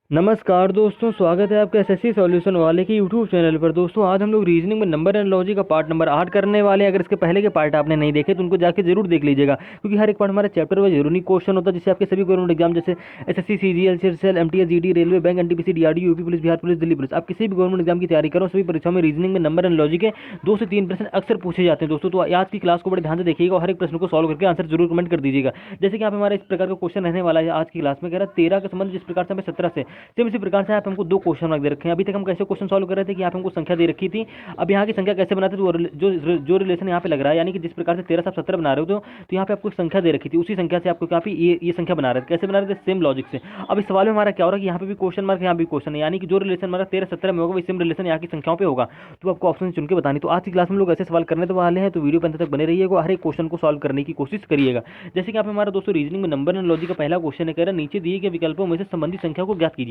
नमस्कार दोस्तों, स्वागत है आपका एसएससी सॉल्यूशन वाले के यूट्यूब चैनल पर। दोस्तों आज हम लोग रीजनिंग में नंबर एंड लॉजिक का पार्ट नंबर 8 करने वाले हैं। अगर इसके पहले के पार्ट आपने नहीं देखे तो उनको जाके जरूर देख लीजिएगा, क्योंकि हर एक पार्ट हमारा चैप्टर वाइज जरूरी क्वेश्चन होता है, जिससे आपके सभी गवर्नमेंट एग्जाम जैसे SSC, CGL, CL, MTS, GD, railway, bank, NTPC, DRDO, UP police, Bihar police, Delhi police, आप किसी भी गवर्नमेंट एग्जाम की तैयारी करो, सभी परीक्षाओं में रीजनिंग में नंबर एंड लॉजिक के 2 से 3% अक्सर पूछे जाते हैं। दोस्तों तो आज की क्लास को बड़े ध्यान से देखिएगा और हर एक प्रश्न को सॉल्व करके आंसर जरूर कमेंट कर दीजिएगा। जैसे कि यहाँ पे हमारा इस प्रकार का क्वेश्चन रहने वाला है आज की क्लास में, कह रहा है 13 का संबंध जिस प्रकार से हमें 17 से सेम इसी प्रकार से आप हमको 2 क्वेश्चन मार्क दे रखे हैं। अभी तक हम कैसे क्वेश्चन सॉल्व कर रहे थे कि आप हमको संख्या दे रखी थी, अब यहाँ की संख्या कैसे बनाते थे, जो रिलेशन यहाँ पे लग रहा है, यानी कि जिस प्रकार से 13 से आप 17 बना रहे हो तो यहाँ पे आपको संख्या दे रखी थी, उसी संख्या से आपको काफी ये संख्या बना रहे थे। कैसे बना रहे थे? सेम लॉजिक से। अब इस सवाल में हमारा क्या हो रहा है कि यहाँ पे भी क्वेश्चन मार्क, यहाँ भी क्वेश्चन है, यानी कि जो रिलेशन हमारा 13-17 में होगा वही सेम रिलेशन यहाँ की संख्याओं पे होगा, तो आपको ऑप्शन चुन के बतानी। तो आज की क्लास में लोग ऐसे सवाल करने तो वाले हैं, तो वीडियो पे अंत तक बने रहिएगा, हर एक क्वेश्चन को सॉल्व करने की कोशिश करिएगा। जैसे कि यहाँ पे हमारा दोस्तों रीजनिंग में नंबर एंड लॉजिक का पहला क्वेश्चन है, कह रहा है नीचे दिए गए विकल्पों में से संबंधित संख्या को ज्ञात कीजिए।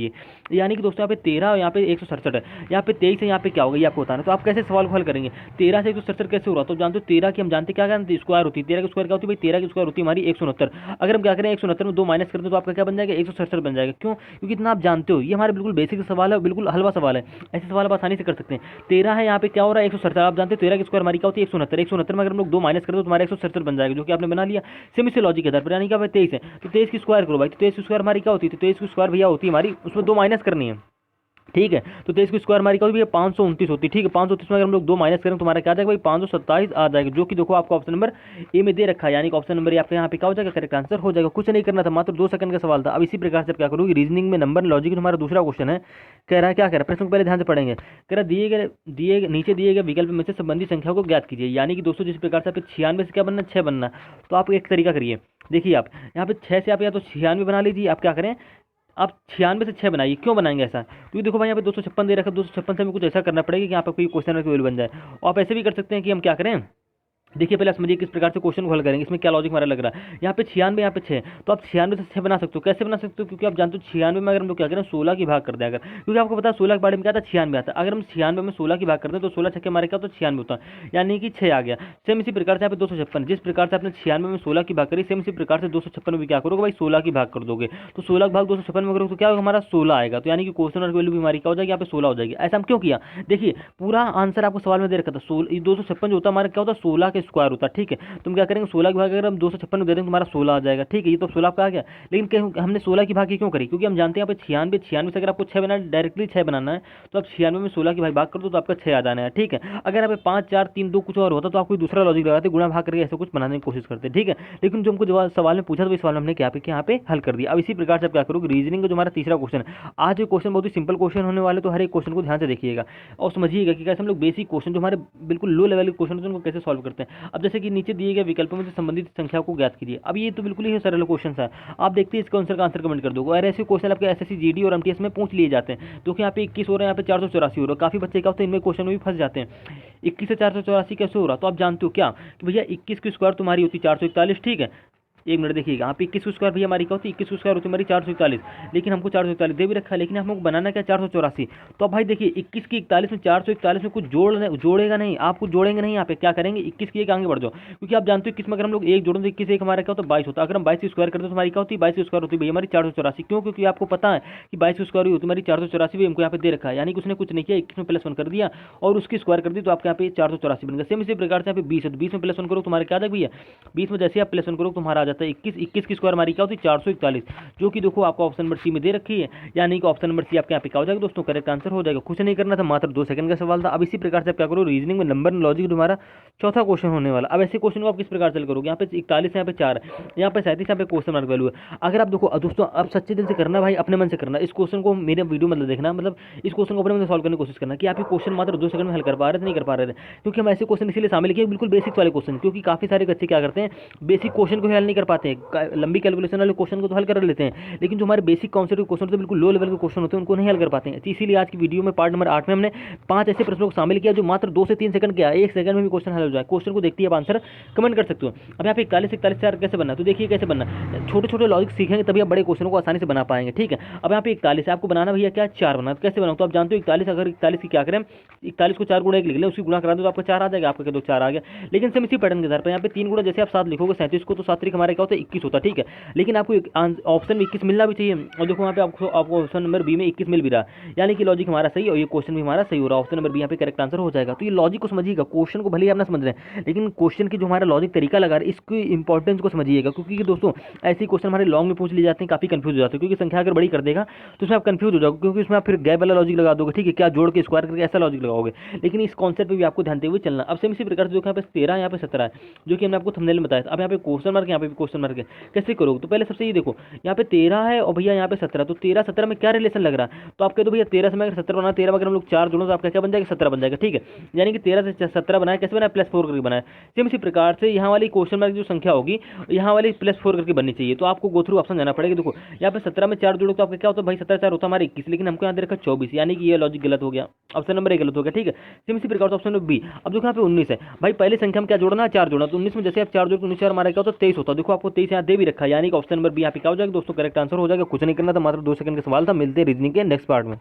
यानी कि दोस्तों यहाँ पे 13 और यहाँ पे 167 है, यहाँ पे 23 है, यहाँ पे क्या होगा ये आपको बताना। तो आप कैसे सवाल को हल करेंगे? 13 से 167 कैसे हो रहा? तो जानते हो 13 की हम जानते क्या जानते, स्क्वायर होती है। 13 की स्क्वायर क्या होती है भाई? 13 की स्क्वायर होती है हमारी 169। अगर हम क्या करें 169 में 2 माइनस कर दें तो आपका क्या बन जाएगा? 167 बन जाएगा। क्यों? क्योंकि इतना आप जानते हो, ये हमारे बिल्कुल बेसिक सवाल है, बिल्कुल हलवा सवाल है। ऐसे सवाल आप आसानी से कर सकते हैं। 13 है, यहाँ पे क्या हो रहा है? 167। आप जानते हो 13 की स्क्वायर हमारी क्या होती है? 169। 169 में अगर हम लोग 2 माइनस कर दो तो हमारा 167 बन जाएगा, जो कि आपने बना लिया सेम इसे लॉजिक के आधार पर। यानी कि 23 है तो 23 की स्क्वायर करो भाई, तो 23 की स्क्वायर हमारी क्या होती है? तो 23 की स्क्वायर भैया होती है हमारी, उसमें 2 माइनस करनी है, ठीक है। तो 23 की स्क्वायर हमारी क्या होती है? 529 होती है, ठीक है। 529 में अगर हम लोग 2 माइनस करें तो हमारा क्या आ जाएगा भाई? 527 आ जाएगा, जो कि देखो आपको ऑप्शन नंबर ए में दे रखा है। यानी कि ऑप्शन नंबर ए आपके यहाँ पे क्या हो जाएगा? करेक्ट आंसर हो जाएगा। कुछ नहीं करना था, मात्र 2 सेकंड का सवाल था। अब इसी प्रकार से आप क्या करोगे? रीजनिंग में नंबर लॉजिक हमारा दूसरा क्वेश्चन है, कह रहा है क्या कह रहा है, प्रश्न को पहले ध्यान से पढ़ेंगे। कह रहा है नीचे दिए गए विकल्प में से संबंधित संख्या को ज्ञात कीजिए। यानी कि दोस्तों जिस प्रकार से आप 96 से क्या बनना, 6 बनना, तो आप एक तरीका करिए। देखिए आप यहाँ पे 6 से आप या तो 96 बना लीजिए, आप क्या करें, आप 96 से 6 बनाइए। क्यों बनाएंगे ऐसा? क्योंकि देखो भाई यहाँ पे 256 दे रखा है, 256 से हमें कुछ ऐसा करना पड़ेगा कि यहाँ पे कोई क्वेश्चन वैल्यू बन जाए। और आप ऐसे भी कर सकते हैं कि हम क्या करें, देखिए पहले समझिए किस प्रकार से क्वेश्चन को हल करेंगे, इसमें क्या लॉजिक हमारा लग रहा है। यहाँ पे 96, यहाँ पे 6, तो आप 96 से 6 बना सकते हो। कैसे बना सकते हो? क्योंकि आप जानते हो 96 में अगर हम लोग क्या करें, 16 की भाग कर दें अगर, क्योंकि आपको पता है 16 के बारे में क्या था, 96 आता है। अगर हम 96 में 16 की भाग करते हैं तो 16 छक्के हमारे क्या होता है? 96 होता है, यानी कि 6 आ गया। सेम इसी प्रकार से यहाँ पे 256, जिस प्रकार से आपने 96 में 16 की भाग करी, सेम इसी प्रकार से 256 में भी क्या करोगे भाई? 16 की भाग कर दोगे। तो 16 भाग 256 में करोगे तो क्या होगा? हमारा 16 आएगा। तो यानी कि क्वेश्चन और वैल्यू भी हमारी क्या हो जाएगी? यहाँ पे 16 हो जाएगी। ऐसा हम क्यों किया? देखिए पूरा आंसर आपको सवाल में दे रखा था। 256 जो होता है हमारा क्या होता है? 16 के स्क्वायर होता है, ठीक है। तुम क्या करेंगे, 16 की भाग अगर हम 256 में दे देंगे तो हमारा 16 आ जाएगा, ठीक है। ये तो 16 आपका आ गया। लेकिन हमने 16 की भाग की क्यों करी? क्योंकि हम जानते हैं यहाँ पे 96 से अगर आपको 6 बनाना है, डायरेक्टली 6 बनाना है, तो आप 96 में 16 की भाग कर दो तो आपका 6 आ जाना है, ठीक है। अगर यहाँ पे 5, 4, 3, 2 कुछ और होता तो आप कोई दूसरा लॉजिक लगाते, गुणा भाग करके ऐसे कुछ बनाने की कोशिश करते, ठीक है। लेकिन जो हमको जवाब सवाल में पूछा तो इस सवाल में हमने क्या यहाँ पे हल कर दिया। अब इसी प्रकार से आप क्या करोगे, रीजनिंग का जो हमारा तीसरा क्वेश्चन है, आज ये क्वेश्चन बहुत ही सिंपल क्वेश्चन होने वाले, तो हर एक क्वेश्चन को ध्यान से देखिएगा और समझिएगा कि कैसे हम लोग बेसिक क्वेश्चन जो हमारे बिल्कुल लो लेवल के क्वेश्चन होते हैं उनको कैसे सॉल्व करते हैं। अब जैसे कि नीचे दिए गए विकल्पों में से संबंधित संख्या को ज्ञात कीजिए। अब ये तो बिल्कुल ही सरल क्वेश्चन है, आप देखते हैं इसका आंसर का आंसर कमेंट कर दो। और ऐसे क्वेश्चन आपके एसएससी, जीडी और एमटीएस में पूछ लिए जाते हैं। तो यहाँ पे 21 हो रहा है, यहाँ पे 484 हो रहा है। काफी बच्चे क्या होते हैं, इनमें क्वेश्चन में भी फंस जाते हैं। 21 से 484 कैसे हो रहा? तो आप जानते हो क्या कि भैया 21 की स्क्वायर तुम्हारी होती है 441, ठीक है। एक मिनट देखिएगा, यहाँ पे 21 की स्क्वायर भी हमारी क्या होती है? 21 की स्क्वायर होती है हमारी 441, लेकिन हमको 441 दे भी रखा है, लेकिन हमको बनाना क्या? 484। तो अब भाई देखिए 21 की 41 में 441 में कुछ जोड़ेगा नहीं, आप कुछ जोड़ेंगे नहीं। यहाँ पे क्या करेंगे, 21 की एक आगे बढ़ जाओ, क्योंकि आप जानते हो 21 में अगर हम लोग एक जोड़ें तो 21 एक हमारा क्या होता है? 22 होता है। अगर हम 22 की स्क्वायर करते हैं तो हमारी क्या होती है? 22 की स्क्वायर होती है भाई हमारी 484। क्यों? क्योंकि आपको पता है कि 22 की स्क्वायर होती है हमारी 484 भी हमको यहाँ पे दे रखा है, यानी कि उसने कुछ नहीं किया, 21 में +1 कर दिया और उसकी स्क्वायर कर दी, तो आपके यहाँ पे 484 बन गया। सेम इसी प्रकार से यहाँ पे 20 है, तो 20 में +1 करो तुम्हारे क्या आ जाएगा भैया? 20 में जैसे आप +1 करो तुम्हारा आ जाता है 21। 21 की स्क्वायर हमारी क्या होती है? 441, जो कि देखो आपको ऑप्शन नंबर सी में दे रखी है, यानी कि ऑप्शन नंबर सी आपके यहाँ पे क्या हो जाएगा दोस्तों? करेक्ट आंसर हो जाएगा। कुछ नहीं करना था, मात्र 2 सेकंड का सवाल था। अब इसी प्रकार से आप क्या करो, रीजनिंग में नंबर लॉजिक हमारा चौथा क्वेश्चन होने वाला। अब ऐसे क्वेश्चन को आप किस प्रकार से करोगे? यहाँ पे 41 है, यहाँ पे 4 है, यहाँ पे 37, यहाँ पे क्वेश्चन मार्क वैल्यू है। अगर आप देखो दोस्तों, आप सच्चे दिल से करना भाई, अपने मन से करना। इस क्वेश्चन को मेरे वीडियो मतलब देखना, मतलब इस क्वेश्चन को अपने मन से सॉल्व करने की कोशिश करना कि आप ये क्वेश्चन मात्र 2 सेकंड में हल कर पा रहे थे, नहीं कर पा रहे थे। क्योंकि हम ऐसे क्वेश्चन इसीलिए शामिल किए बिल्कुल बेसिक वाले क्वेश्चन, क्योंकि काफी सारे बच्चे क्या करते हैं, बेसिक क्वेश्चन को हल नहीं कर पाते हैं, लंबी कैलकुलेशन वाले क्वेश्चन को तो हल कर लेते हैं, लेकिन जो हमारे बेसिक कॉन्सेप्ट के क्वेश्चन होते हैं, बिल्कुल लो लेवल के क्वेश्चन होते हैं, उनको नहीं हल कर पाते हैं। इसीलिए आज की वीडियो में पार्ट नंबर 8 में हमने 5 ऐसे प्रश्नों को शामिल किया जो मात्र 2 से 3 सेकंड के, 1 सेकंड में भी क्वेश्चन हल हो जाए। क्वेश्चन को देखते ही आप आंसर कमेंट कर सकते हो। अब यहाँ पे 41 4 कैसे बनना, तो देखिए कैसे बनना, छोटे छोटे लॉजिक सीखेंगे तभी आप बड़े क्वेश्चन को आसानी से बना पाएंगे, ठीक है। अब यहाँ पे 41 है, आपको बनाना भैया क्या? 4 बनाना। कैसे बनाओ? तो आप जानते हो 41, अगर 41 की क्या करें, 41 को 4 गुणा 1 लिख लें, उसकी गुणा करा दो तो आपका 4 आ जाएगा, आपका क्या? 4 आ गया। लेकिन सेम इसी पैटर्न के आधार पर यहाँ पे 3 गुणा, जैसे आप 7 लिखोगे 37 को, तो 7 हमारे क्या होता है 21 होता है, ठीक है। लेकिन आपको ऑप्शन में 21 मिलना भी चाहिए, और देखो वहाँ पे आपको ऑप्शन नंबर बी में 21 मिल भी रहा है, यानी कि लॉजिक हमारा सही और ये क्वेश्चन भी हमारा सही हो रहा है। ऑप्शन नंबर बी यहाँ पे करेक्ट आंसर हो जाएगा। तो ये लॉजिक को समझिएगा, क्वेश्चन को भले ही आप ना समझ रहे हैं, लेकिन क्वेश्चन की जो हमारा लॉजिक तरीका लगा रहा है इसकी इंपॉर्टेंस को समझिएगा, क्योंकि दोस्तों ऐसे क्वेश्चन हमारे लॉन्ग में पूछ लिए जाते हैं, काफी कंफ्यूज हो जाते हैं, क्योंकि संख्या अगर बड़ी कर देगा तो उसमें आप कंफ्यूज हो जाओगे, क्योंकि उसमें आप फिर गैप वाला लॉजिक लगा दोगे, ठीक है, क्या जोड़ के स्क्वायर करके ऐसा लॉजिक लगाओगे। लेकिन इस कॉन्सेप्ट पे भी आपको ध्यान देते हुए चलना। अब सेम इसी प्रकार से जो यहाँ पे 13 यहाँ पे 17 है, जो कि हमने आपको थंबनेल में बताया था। अब यहाँ पे क्वेश्चन मार्क, यहाँ पे भी क्वेश्चन मार्क है, कैसे करोगे? तो पहले सबसे ये देखो, यहाँ पे 13 है और भैया यहाँ पे 17, तो 13 17 में क्या रिलेशन लग रहा है? तो आप कह दो भैया 13 से मैं अगर 17 बना, 13 में अगर हम लोग 4 जोड़ो तो आपका क्या बन जाएगा? 17 बन जाएगा, ठीक है। यानी कि 13 से 17 बनाया, कैसे बनाया? +4 करके बनाया। सेम इसी प्रकार से यहाँ वाली क्वेश्चन मार्क जो संख्या होगी यहाँ वाली +4 करके बननी चाहिए। तो आपको गो थ्रू ऑप्शन जाना पड़ेगा। देखो यहाँ पे 17 में 4 जोड़ो तो आपका क्या होता है भाई? 17 4 होता है हमारे 21, लेकिन हमको यहाँ दे रखा 24, यानी कि ये लॉजिक गलत हो गया, ऑप्शन नंबर ए गलत हो गया, ठीक है। सेम इसी प्रकार से ऑप्शन नंबर बी। अब देखो यहाँ पे 19 है भाई, पहले संख्या में क्या जोड़ना है? 4 जोड़ना, तो 19 में जैसे आप 4 जोड़ 19 4 हमारा क्या होता है? 23 होता है। देखो आपको 23 यहाँ दे भी रखा है, यानी कि ऑप्शन नंबर बी यहाँ पे क्या हो जाएगा दोस्तों? करेक्ट आंसर हो जाएगा। कुछ नहीं करना था, मात्र 2 सेकंड का सवाल था। मिलते हैं रीजनिंग के नेक्स्ट पार्ट में।